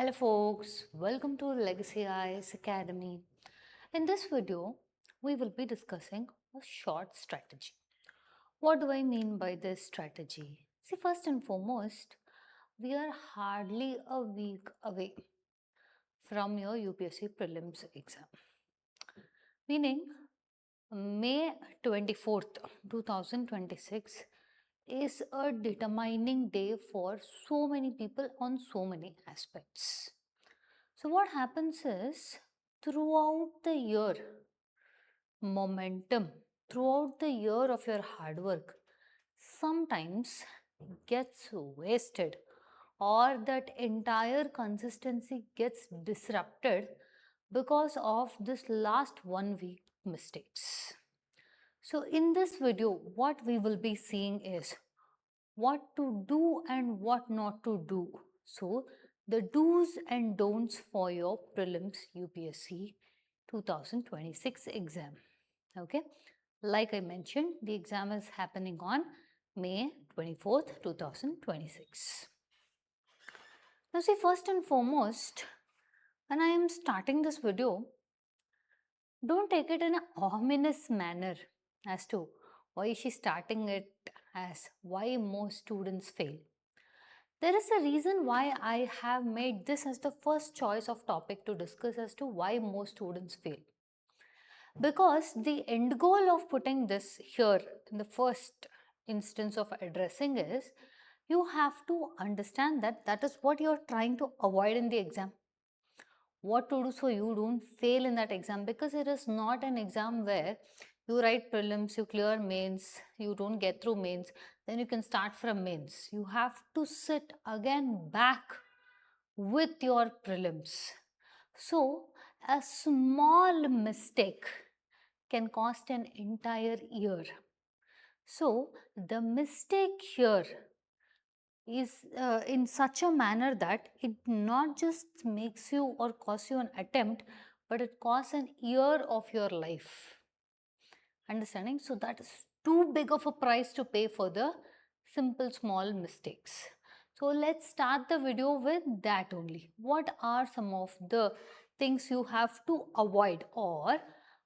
Hello folks, welcome to Legacy Eyes Academy. In this video, we will be discussing a short strategy. What do I mean by this strategy? See, first and foremost, we are hardly a week away from your UPSC Prelims exam. Meaning, May 24th, 2026 is a determining day for so many people on so many aspects. So, what happens is throughout the year, momentum, throughout the year of your hard work, sometimes gets wasted or that entire consistency gets disrupted because of this last 1 week mistakes. So, in this video, what we will be seeing is what to do and what not to do. So, the do's and don'ts for your prelims UPSC 2026 exam. Okay, like I mentioned, the exam is happening on May 24th, 2026. Now, see, first and foremost, when I am starting this video, don't take it in an ominous manner as to why is she starting it as why most students fail. There is a reason why I have made this as the first choice of topic to discuss as to why most students fail. Because the end goal of putting this here in the first instance of addressing is you have to understand that that is what you are trying to avoid in the exam. What to do so you don't fail in that exam, because it is not an exam where you write prelims, you clear mains, you don't get through mains, then you can start from mains. You have to sit again back with your prelims. So, a small mistake can cost an entire year. So, the mistake here is in such a manner that it not just makes you or costs you an attempt, but it costs an year of your life. Understanding? So that is too big of a price to pay for the simple small mistakes. So let's start the video with that only. What are some of the things you have to avoid, or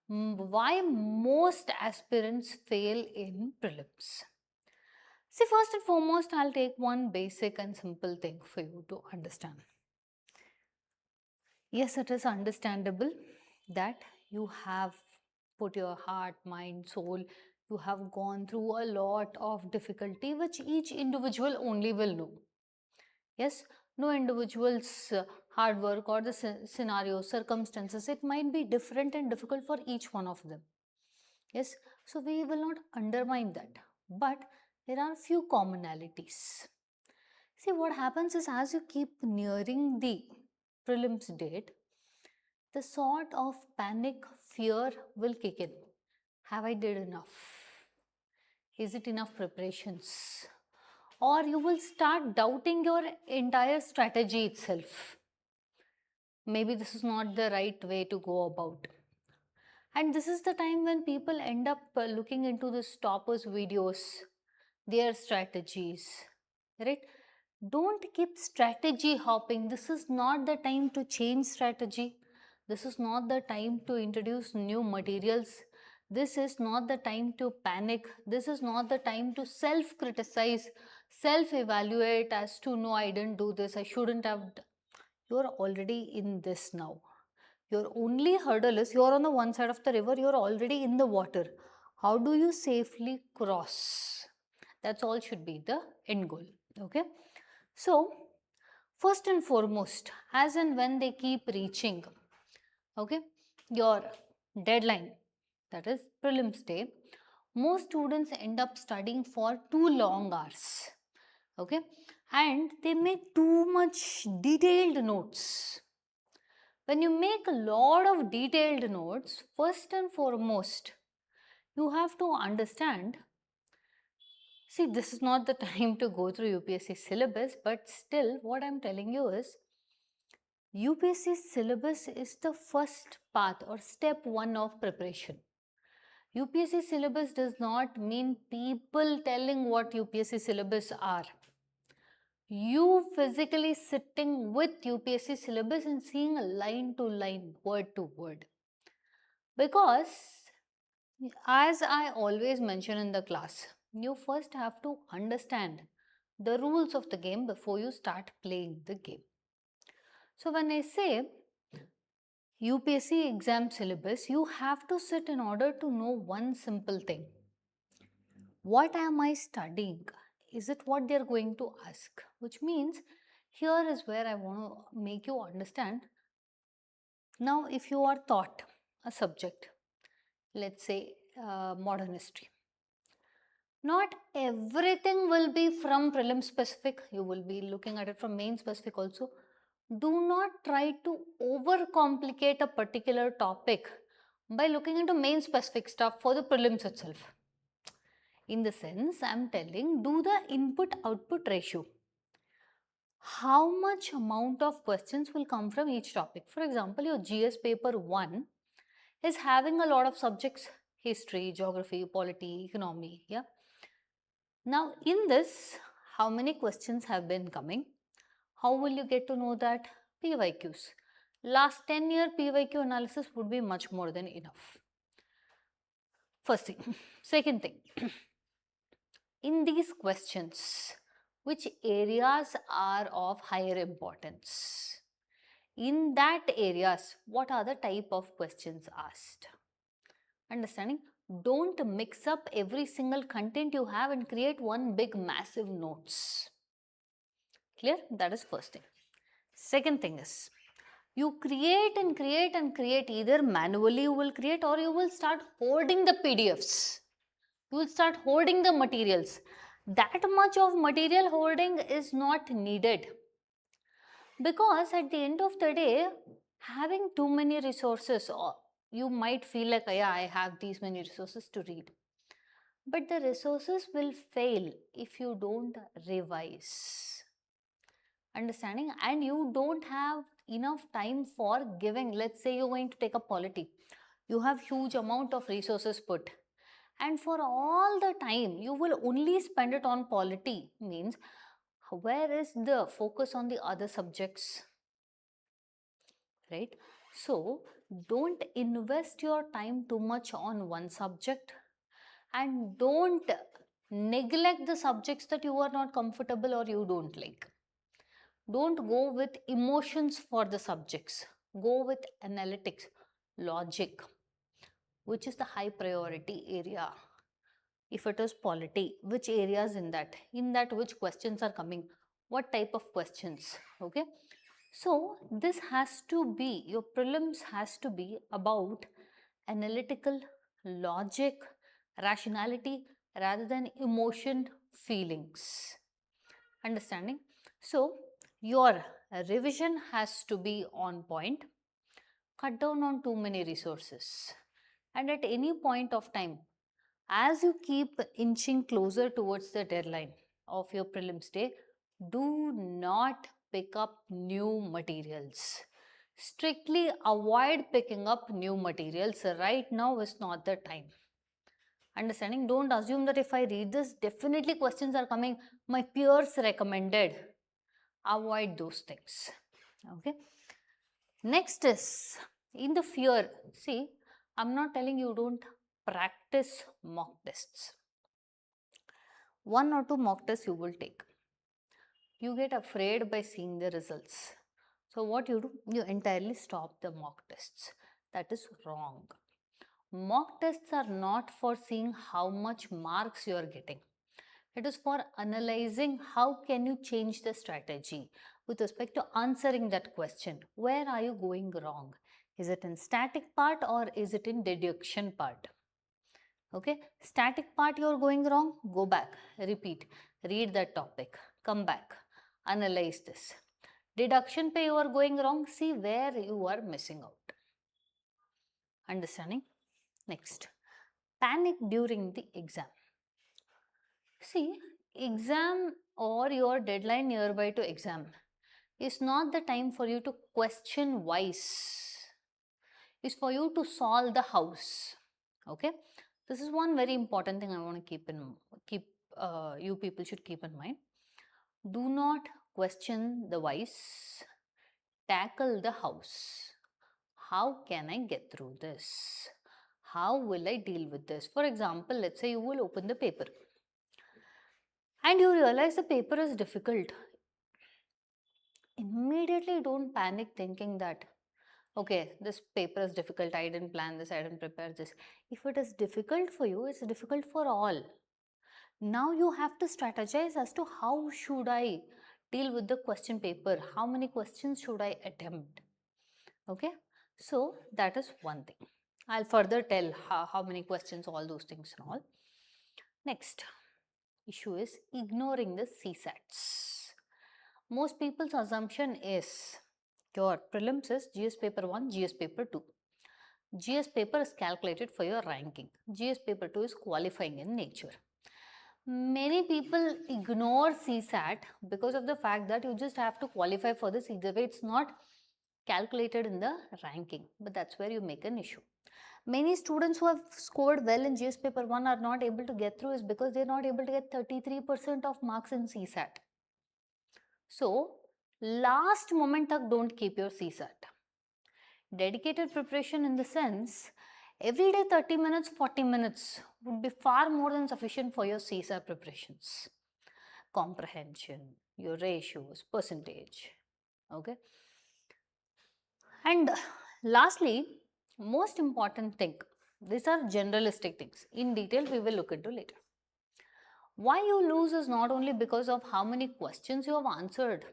why most aspirants fail in prelims? See, first and foremost, I'll take one basic and simple thing for you to understand. Yes, it is understandable that you have put your heart, mind, soul, you have gone through a lot of difficulty which each individual only will know. Yes, no individual's hard work or the scenario, circumstances, it might be different and difficult for each one of them. Yes, so we will not undermine that, but there are few commonalities. See, what happens is as you keep nearing the prelims date, the sort of panic, fear will kick in. Have I did enough? Is it enough preparations? Or you will start doubting your entire strategy itself. Maybe this is not the right way to go about. And this is the time when people end up looking into the stoppers videos, their strategies, right? Don't keep strategy hopping. This is not the time to change strategy. This is not the time to introduce new materials. This is not the time to panic. This is not the time to self-criticize, self-evaluate as to no, I didn't do this, I shouldn't have. You're already in this now. Your only hurdle is you're on the one side of the river, you're already in the water. How do you safely cross? That's all should be the end goal. Okay. So, first and foremost, as and when they keep reaching, okay, your deadline, that is prelims day, most students end up studying for too long hours. Okay. And they make too much detailed notes. When you make a lot of detailed notes, first and foremost, you have to understand. See, this is not the time to go through UPSC syllabus, but still, what I'm telling you is UPSC syllabus is the first path or step one of preparation. UPSC syllabus does not mean people telling what UPSC syllabus are. you physically sitting with UPSC syllabus and seeing a line to line, word to word. Because as I always mention in the class, you first have to understand the rules of the game before you start playing the game. So when I say UPSC exam syllabus, you have to sit in order to know one simple thing. What am I studying? Is it what they're going to ask? Which means here is where I want to make you understand. Now, if you are taught a subject, let's say modern history, not everything will be from prelim specific. You will be looking at it from main specific also. Do not try to overcomplicate a particular topic by looking into main specific stuff for the prelims itself. In the sense, I am telling, do the input-output ratio. How much amount of questions will come from each topic? For example, your GS paper 1 is having a lot of subjects, history, geography, polity, economy, yeah. Now, in this, how many questions have been coming? How will you get to know that? PYQs. Last 10-year PYQ analysis would be much more than enough. First thing. Second thing. In these questions, which areas are of higher importance? In that areas, what are the type of questions asked? Understanding? Don't mix up every single content you have and create one big massive notes. Clear? That is first thing. Second thing is, you create and create and create. Either manually you will create or you will start hoarding the PDFs. You will start hoarding the materials. That much of material hoarding is not needed. Because at the end of the day, having too many resources, or you might feel like, yeah, I have these many resources to read. But the resources will fail if you don't revise. Understanding? And you don't have enough time for giving. Let's say you're going to take a polity. You have huge amount of resources put. And for all the time, you will only spend it on polity. Means, where is the focus on the other subjects? Right? So, don't invest your time too much on one subject and don't neglect the subjects that you are not comfortable or you don't like. Don't go with emotions for the subjects. Go with analytics, logic, which is the high priority area. If it is polity, which areas in that? In that, which questions are coming? What type of questions? Okay. So, this has to be, your prelims has to be about analytical, logic, rationality rather than emotion, feelings. Understanding? So, your revision has to be on point. Cut down on too many resources. And at any point of time, as you keep inching closer towards the deadline of your prelims day, do not pick up new materials. Strictly avoid picking up new materials. Right now is not the time. Understanding? Don't assume that if I read this, definitely questions are coming. My peers recommended. Avoid those things. Okay. Next is in the fear. See, I'm not telling you don't practice mock tests. One or two mock tests you will take. You get afraid by seeing the results. So what you do? You entirely stop the mock tests. That is wrong. Mock tests are not for seeing how much marks you are getting. It is for analyzing how can you change the strategy with respect to answering that question. Where are you going wrong? Is it in static part or is it in deduction part? Okay, static part you are going wrong, go back, repeat, read that topic, come back, analyze this. Deduction pay you are going wrong, see where you are missing out. Understanding? Next, panic during the exam. See, exam or your deadline nearby to exam is not the time for you to question whys. It's for you to solve the hows. Okay, this is one very important thing I want to keep you people should keep in mind. Do not question the whys, tackle the hows. How can I get through this? How will I deal with this? For example, let's say you will open the paper and you realize the paper is difficult. Immediately don't panic thinking that, okay, this paper is difficult, I didn't plan this, I didn't prepare this. If it is difficult for you, it's difficult for all. Now you have to strategize as to how should I deal with the question paper, how many questions should I attempt. Okay, so that is one thing. I'll further tell how many questions, all those things and all. Next issue is ignoring the CSATs. Most people's assumption is your prelims is GS paper 1, GS paper 2. GS paper is calculated for your ranking. GS paper 2 is qualifying in nature. Many people ignore CSAT because of the fact that you just have to qualify for this, either way it's not calculated in the ranking, but that's where you make an issue. Many students who have scored well in GS paper 1 are not able to get through is because they're not able to get 33% of marks in CSAT. So, last moment tak don't keep your CSAT. Dedicated preparation in the sense, every day 30 minutes, 40 minutes would be far more than sufficient for your CSAT preparations. Comprehension, your ratios, percentage, okay. And lastly, most important thing, these are generalistic things. In detail, we will look into later. Why you lose is not only because of how many questions you have answered.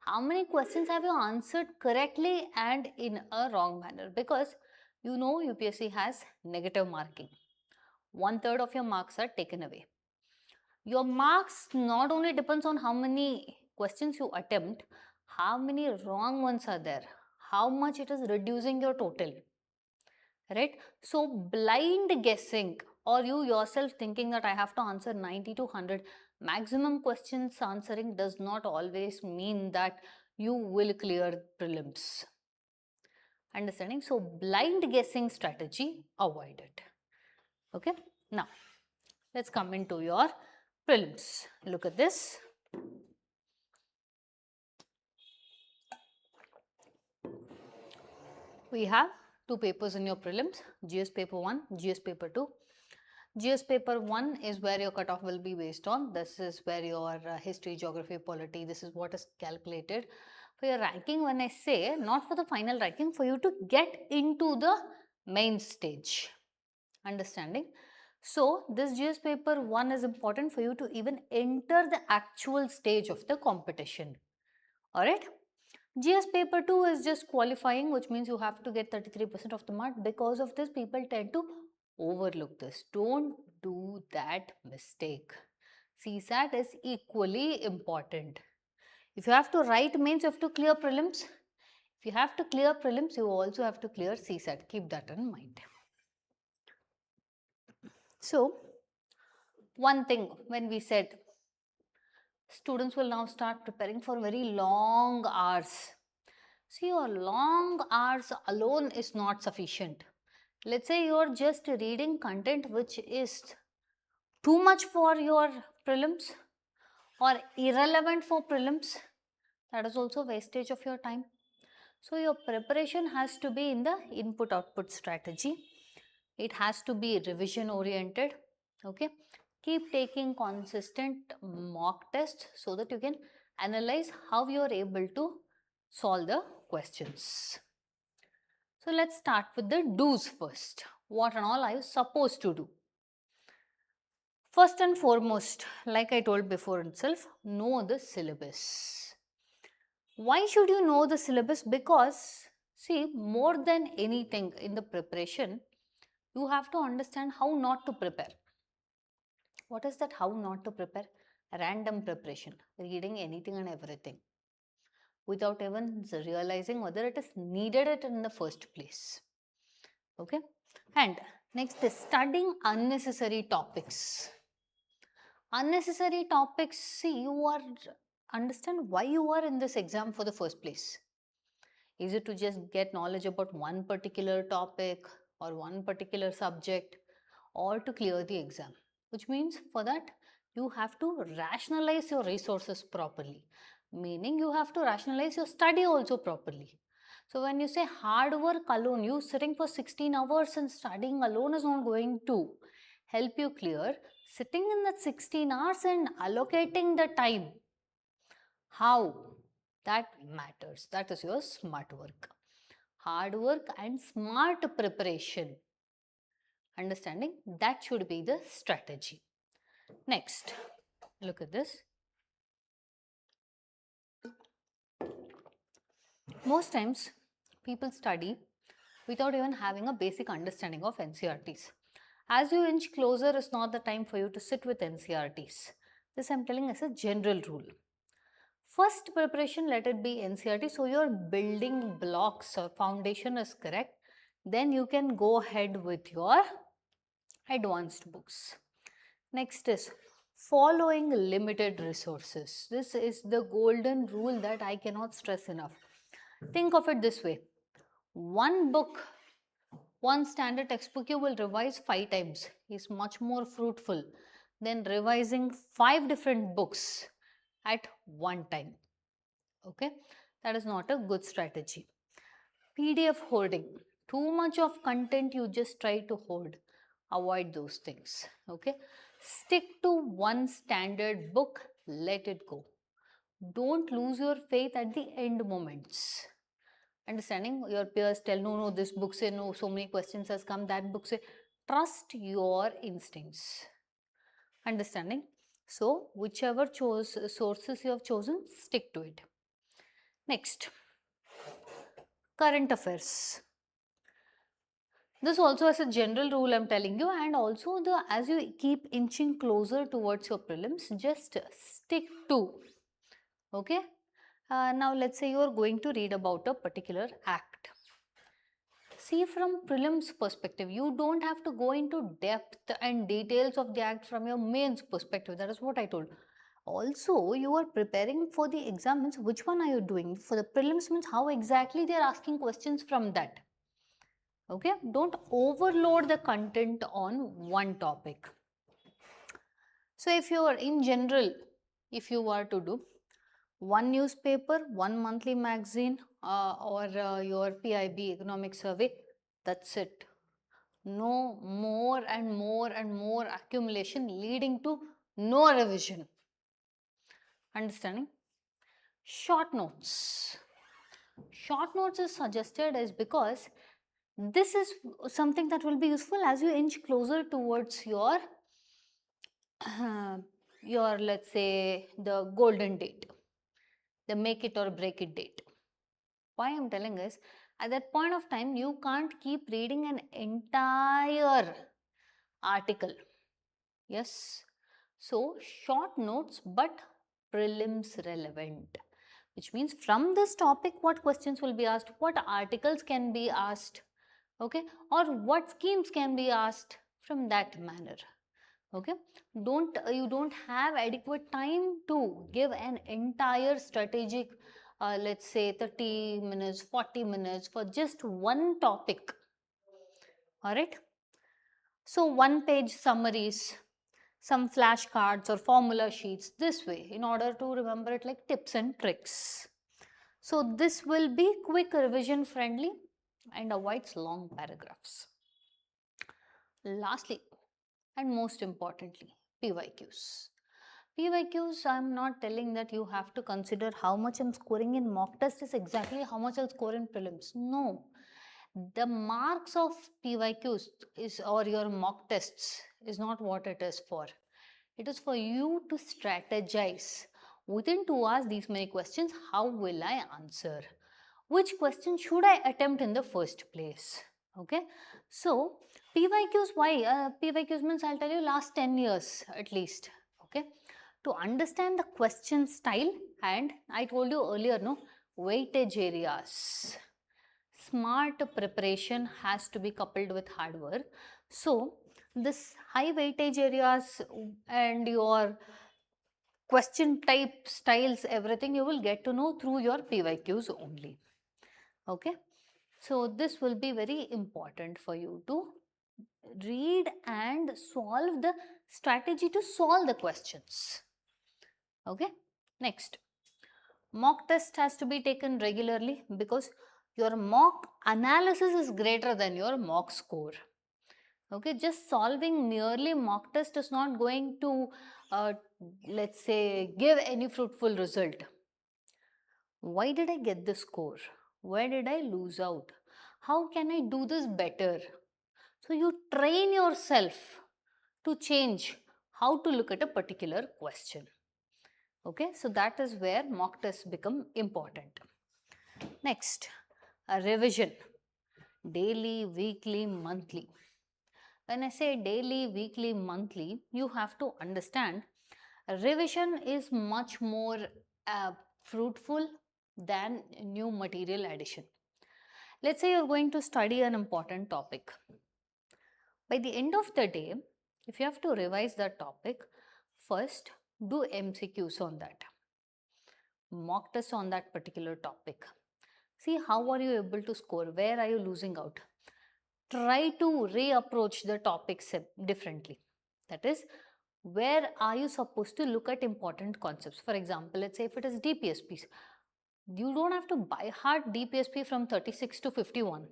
How many questions have you answered correctly and in a wrong manner? Because you know UPSC has negative marking. 1/3 of your marks are taken away. Your marks not only depends on how many questions you attempt, how many wrong ones are there, how much it is reducing your total, right? So blind guessing or you yourself thinking that I have to answer 90 to 100 maximum questions answering does not always mean that you will clear prelims. Understanding? So blind guessing strategy, avoid it. Okay. Now let's come into your prelims. Look at this. We have two papers in your prelims, GS paper 1, GS paper 2. GS paper 1 is where your cutoff will be based on. This is where your history, geography, polity, this is what is calculated. For your ranking, when I say not for the final ranking, for you to get into the main stage. Understanding? So, this GS paper 1 is important for you to even enter the actual stage of the competition. Alright? GS paper 2 is just qualifying, which means you have to get 33% of the mark. Because of this, people tend to overlook this. Don't do that mistake. CSAT is equally important. If you have to write mains, you have to clear prelims. If you have to clear prelims, you also have to clear CSAT. Keep that in mind. So, one thing when we said students will now start preparing for very long hours. See, your long hours alone is not sufficient. Let's say you're just reading content which is too much for your prelims or irrelevant for prelims. That is also wastage of your time. So, your preparation has to be in the input-output strategy. It has to be revision oriented. Okay. Keep taking consistent mock tests so that you can analyze how you are able to solve the questions. So let's start with the do's first. What and all are you supposed to do? First and foremost, like I told before itself, know the syllabus. Why should you know the syllabus? Because, see, more than anything in the preparation, you have to understand how not to prepare. What is that how not to prepare? Random preparation, reading anything and everything without even realizing whether it is needed it in the first place. Okay. And next is studying unnecessary topics. Unnecessary topics, see, you are understand why you are in this exam for the first place. Is it to just get knowledge about one particular topic or one particular subject or to clear the exam? Which means for that you have to rationalize your resources properly. meaning you have to rationalize your study also properly. So when you say hard work alone, you sitting for 16 hours and studying alone is not going to help you clear. Sitting in that 16 hours and allocating the time, how? That matters. That is your smart work. Hard work and smart preparation. Understanding? That should be the strategy. Next, look at this. Most times, people study without even having a basic understanding of NCRTs. As you inch closer is not the time for you to sit with NCRTs. This I am telling as a general rule. First preparation, let it be NCRT, so your building blocks or foundation is correct. Then you can go ahead with your advanced books. Next is following limited resources. This is the golden rule that I cannot stress enough. Think of it this way. One book, one standard textbook you will revise 5 times is much more fruitful than revising 5 different books at one time. Okay, that is not a good strategy. PDF hoarding. Too much of content you just try to hoard. Avoid those things. Okay, stick to one standard book, let it go. Don't lose your faith at the end moments. Understanding? Your peers tell, no, this book say no, so many questions has come, that book say, trust your instincts. Understanding? So, whichever sources you have chosen, stick to it. Next, current affairs. This also as a general rule I am telling you, and also as you keep inching closer towards your prelims, just stick to. Okay. Now let's say you are going to read about a particular act. See, from prelims perspective, you don't have to go into depth and details of the act from your mains perspective. That is what I told. Also, you are preparing for the exam, means which one are you doing? For the prelims means how exactly they are asking questions from that. Okay, don't overload the content on one topic. So if you are in general, if you are to do one newspaper, one monthly magazine or your PIB economic survey, that's it. No more and more and more accumulation leading to no revision. Understanding? Short notes. Short notes is suggested is because this is something that will be useful as you inch closer towards your let's say the golden date, the make it or break it date. Why I'm telling is, at that point of time you can't keep reading an entire article. Yes, so short notes but prelims relevant, which means from this topic what questions will be asked, what articles can be asked, okay, or what schemes can be asked from that manner. Okay, you don't have adequate time to give an entire strategic let's say 30 minutes 40 minutes for just one topic. All right, so one page summaries, some flashcards or formula sheets, this way in order to remember it, like tips and tricks. So this will be quick revision friendly and avoids long paragraphs. Lastly and most importantly, PYQs. PYQs, I'm not telling that you have to consider how much I'm scoring in mock test is exactly how much I'll score in prelims. No. The marks of PYQs is, or your mock tests, is not what it is for. It is for you to strategize. Within 2 hours, these many questions, how will I answer? Which question should I attempt in the first place? Okay. So, PYQs, why? PYQs means I'll tell you last 10 years at least. Okay. To understand the question style, and I told you earlier, no, weightage areas. Smart preparation has to be coupled with hard work. So, this high weightage areas and your question type, styles, everything you will get to know through your PYQs only. Okay. So, this will be very important for you to read and solve the strategy to solve the questions. Okay. Next, Mock test has to be taken regularly because your mock analysis is greater than your mock score. Okay, just solving merely mock test is not going to, let's say, give any fruitful result. Why did I get this score? Where did I lose out? How can I do this better? So you train yourself to change how to look at a particular question. Okay, so that is where mock tests become important. Next, a revision, daily, weekly, monthly. When I say daily, weekly, monthly, you have to understand revision is much more fruitful than new material addition. Let's say you're going to study an important topic. By the end of the day, if you have to revise that topic, first do MCQs on that, mock tests on that particular topic. See how are you able to score, where are you losing out. Try to reapproach the topics differently. That is, where are you supposed to look at important concepts. For example, let's say if it is DPSPs, you don't have to by heart DPSP from 36 to 51.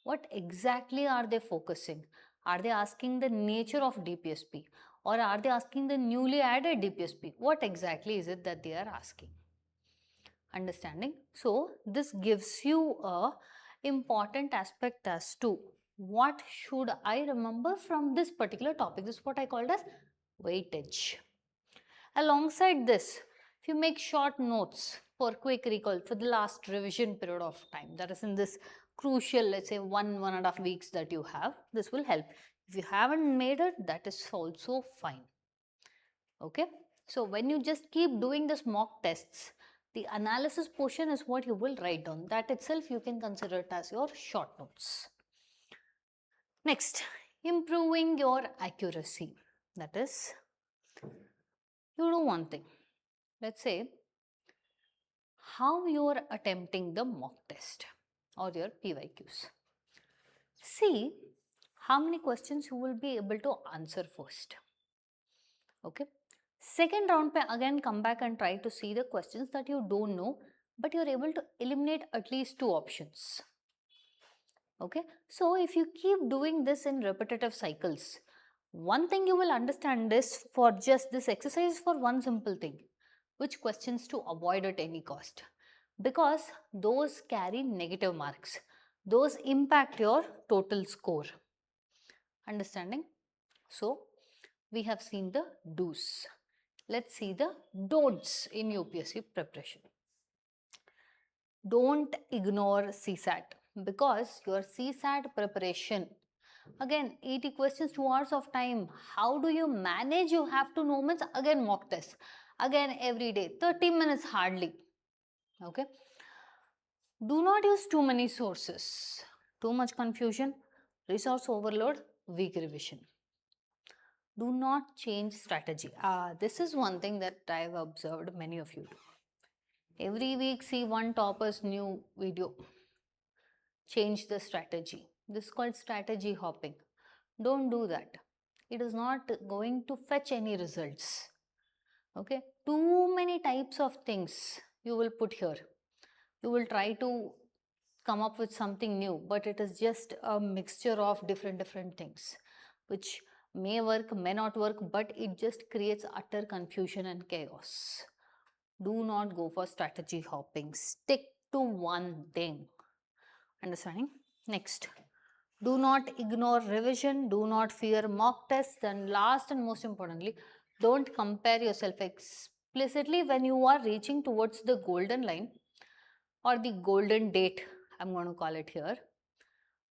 What exactly are they focusing? Are they asking the nature of DPSP, or are they asking the newly added DPSP? What exactly is it that they are asking? Understanding? So this gives you a important aspect as to what should I remember from this particular topic. This is what I called as weightage. Alongside this, if you make short notes for quick recall for the last revision period of time, that is in this crucial, let's say 1.5 weeks that you have, this will help. If you haven't made it, that is also fine. Okay, so when you just keep doing this mock tests, the analysis portion is what you will write down. That itself you can consider it as your short notes. Next, improving your accuracy. That is, you do one thing. Let's say how you are attempting the mock test or your PYQs. See how many questions you will be able to answer first. Okay. Second round, pe again come back and try to see the questions that you don't know, but you're able to eliminate at least 2 options. Okay. So if you keep doing this in repetitive cycles, one thing you will understand is for just this exercise for one simple thing, which questions to avoid at any cost, because those carry negative marks. Those impact your total score. Understanding? So we have seen the do's. Let's see the don'ts in UPSC preparation. Don't ignore CSAT, because your CSAT preparation, again 80 questions, 2 hours of time. How do you manage? You have to know means again mock test. Again every day, 30 minutes hardly. Okay. Do not use too many sources. Too much confusion, resource overload, weak revision. Do not change strategy. This is one thing that I've observed many of you do. Every week see one topper's new video. Change the strategy. This is called strategy hopping. Don't do that. It is not going to fetch any results. Okay. Too many types of things you will put here. You will try to come up with something new, but it is just a mixture of different things, which may work, may not work, but it just creates utter confusion and chaos. Do not go for strategy hopping. Stick to one thing. Understanding? Next, do not ignore revision. Do not fear mock tests. And last and most importantly, don't compare yourself explicitly when you are reaching towards the golden line or the golden date, I'm going to call it here.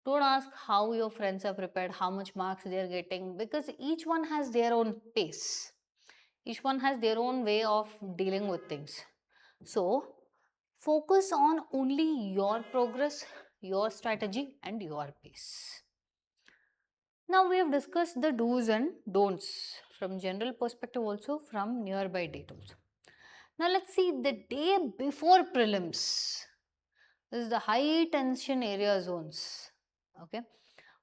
Don't ask how your friends are prepared, how much marks they are getting, because each one has their own pace. Each one has their own way of dealing with things. So, focus on only your progress, your strategy, and your pace. Now, we have discussed the do's and don'ts from general perspective, also from nearby date also. Now, let's see the day before prelims. This is the high tension area zones. Okay.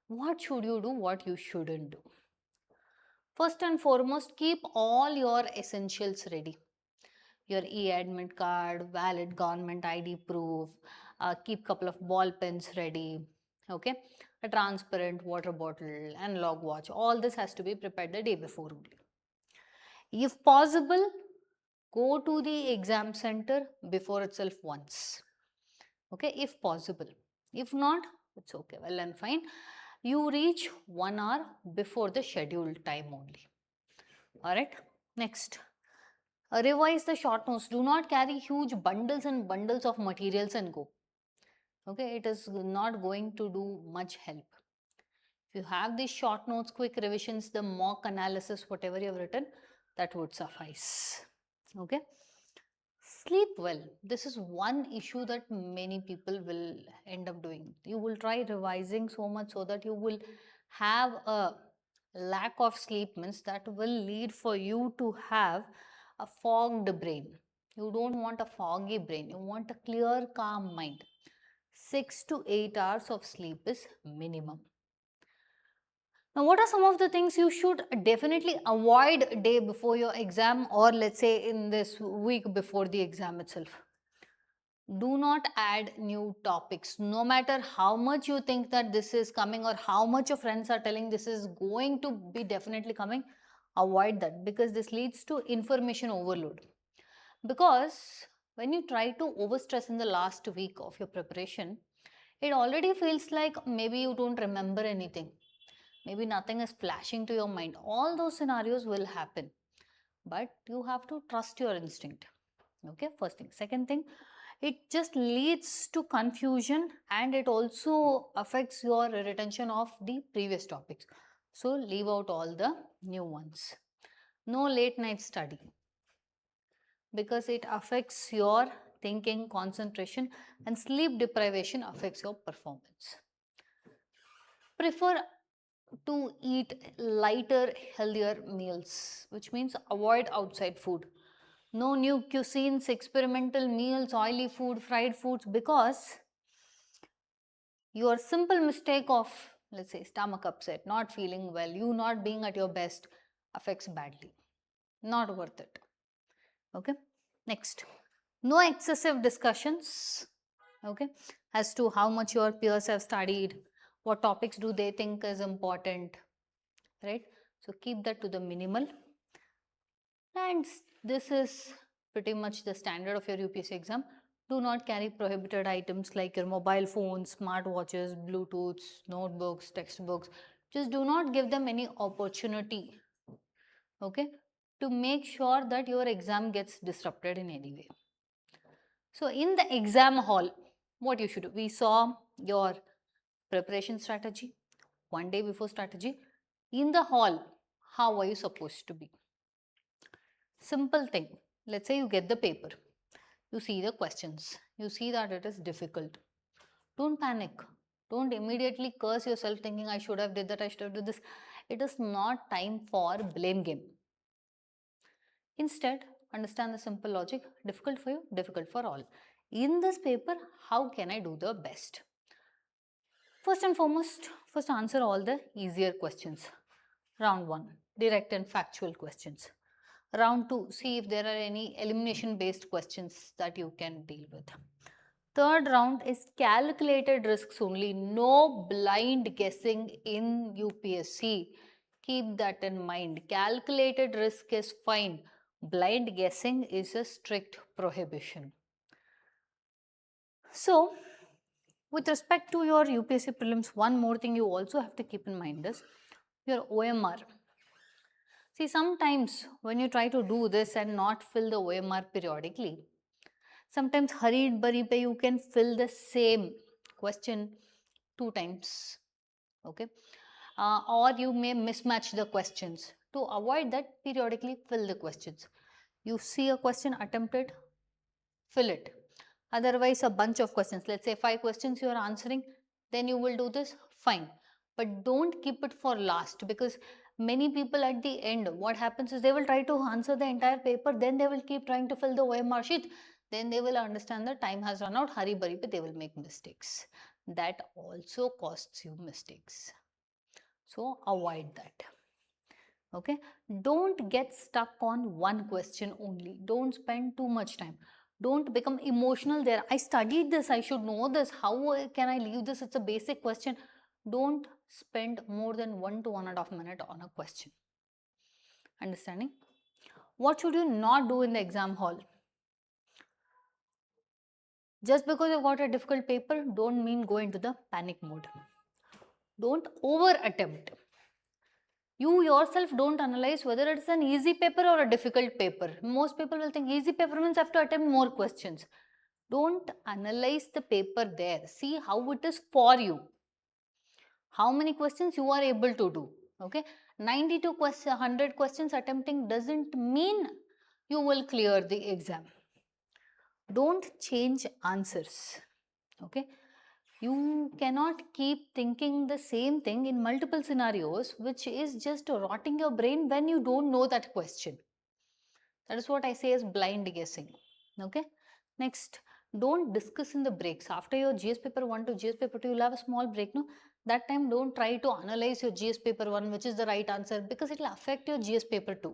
What should you do? What you shouldn't do? First and foremost, keep all your essentials ready. your e-admit card, valid government ID proof, keep couple of ball pens ready, okay, a transparent water bottle, analog watch. All this has to be prepared the day before only. If possible, go to the exam center before itself once, okay, if possible. If not, it's okay, well and fine. You reach 1 hour before the scheduled time only. All right, next. Revise the short notes. Do not carry huge bundles and bundles of materials and go. Okay, it is not going to do much help. If you have these short notes, quick revisions, the mock analysis, whatever you have written, that would suffice. Okay. Sleep well. This is one issue that many people will end up doing. You will try revising so much so that you will have a lack of sleep, means that will lead for you to have a fogged brain. You don't want a foggy brain. You want a clear, calm mind. 6 to 8 hours of sleep is minimum. Now, what are some of the things you should definitely avoid day before your exam, or let's say in this week before the exam itself? Do not add new topics. No matter how much you think that this is coming or how much your friends are telling this is going to be definitely coming, avoid that, because this leads to information overload. Because when you try to overstress in the last week of your preparation, it already feels like maybe you don't remember anything. Maybe nothing is flashing to your mind. All those scenarios will happen. But you have to trust your instinct. Okay, first thing. Second thing, it just leads to confusion and it also affects your retention of the previous topics. So leave out all the new ones. No late night study, because it affects your thinking, concentration, and sleep deprivation affects your performance. Prefer to eat lighter, healthier meals, which means avoid outside food. No new cuisines, experimental meals, oily food, fried foods, because your simple mistake of, let's say, stomach upset, not feeling well, you not being at your best, affects badly. Not worth it. Okay. Next, no excessive discussions, okay, as to how much your peers have studied, what topics do they think is important, right? So keep that to the minimal. And this is pretty much the standard of your UPSC exam. Do not carry prohibited items like your mobile phones, smartwatches, Bluetooths, notebooks, textbooks. Just do not give them any opportunity, okay, to make sure that your exam gets disrupted in any way. So in the exam hall, what you should do? We saw your preparation strategy, one day before strategy. In the hall, how are you supposed to be? Simple thing. Let's say you get the paper. You see the questions. You see that it is difficult. Don't panic. Don't immediately curse yourself thinking I should have did that, I should have did this. It is not time for blame game. Instead, understand the simple logic. Difficult for you, difficult for all. In this paper, how can I do the best? First and foremost, first answer all the easier questions. Round 1, direct and factual questions. Round 2, see if there are any elimination based questions that you can deal with. Third round is calculated risks only, no blind guessing in UPSC. Keep that in mind. Calculated risk is fine. Blind guessing is a strict prohibition. So, with respect to your UPSC prelims, one more thing you also have to keep in mind is your OMR. See, sometimes when you try to do this and not fill the OMR periodically, sometimes hurried burry pe you can fill the same question 2 times, okay, or you may mismatch the questions. To avoid that, periodically fill the questions. You see a question, attempt it, fill it. Otherwise, a bunch of questions, let's say 5 questions you are answering, then you will do this, fine. But don't keep it for last, because many people at the end, what happens is they will try to answer the entire paper, then they will keep trying to fill the OMR sheet, then they will understand that time has run out, hurry burry, but they will make mistakes. That also costs you mistakes. So avoid that. Okay, don't get stuck on one question only. Don't spend too much time. Don't become emotional there. I studied this, I should know this. How can I leave this? It's a basic question. Don't spend more than 1 to 1.5 minutes on a question. Understanding? What should you not do in the exam hall? Just because you've got a difficult paper, don't mean go into the panic mode. Don't over attempt. You yourself don't analyze whether it's an easy paper or a difficult paper. Most people will think easy paper means I have to attempt more questions. Don't analyze the paper there. See how it is for you. How many questions you are able to do. Okay, 92 questions, 100 questions attempting doesn't mean you will clear the exam. Don't change answers. Okay, you cannot keep thinking the same thing in multiple scenarios, which is just rotting your brain when you don't know that question. That is what I say as blind guessing. Okay, next, don't discuss in the breaks. After your GS paper 1 to GS paper 2, you'll have a small break. No, that time don't try to analyze your GS paper 1 which is the right answer, because it will affect your GS paper 2.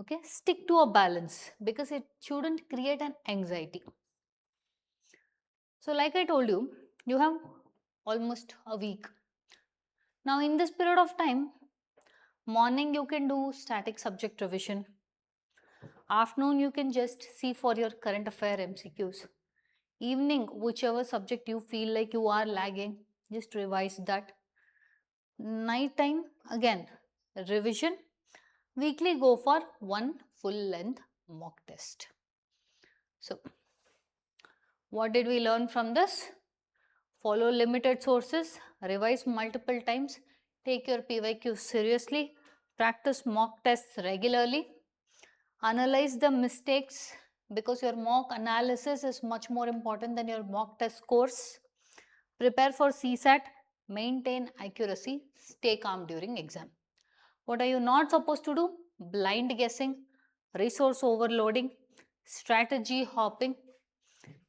Okay, stick to a balance because it shouldn't create an anxiety. So like I told you, you have almost a week. Now in this period of time, morning you can do static subject revision. Afternoon you can just see for your current affair MCQs. Evening, whichever subject you feel like you are lagging, just revise that. Night time, again, revision. Weekly go for one full length mock test. So, what did we learn from this? Follow limited sources, revise multiple times, take your PYQs seriously, practice mock tests regularly, analyze the mistakes because your mock analysis is much more important than your mock test scores. Prepare for CSAT, maintain accuracy, stay calm during exam. What are you not supposed to do? Blind guessing, resource overloading, strategy hopping,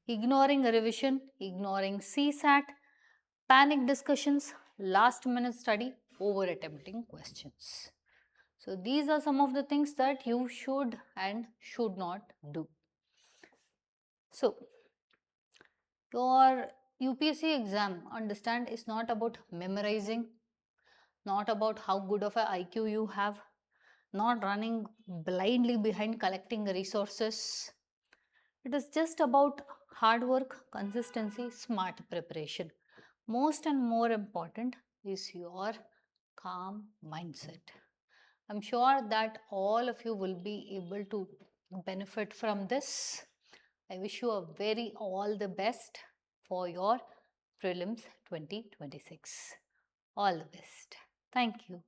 ignoring revision, ignoring CSAT, panic discussions, last minute study, over attempting questions. So these are some of the things that you should and should not do. So your UPSC exam, understand, is not about memorizing, not about how good of an IQ you have, not running blindly behind collecting resources. It is just about hard work, consistency, smart preparation. Most and more important is your calm mindset. I'm sure that all of you will be able to benefit from this. I wish you a very all the best for your prelims 2026. All the best. Thank you.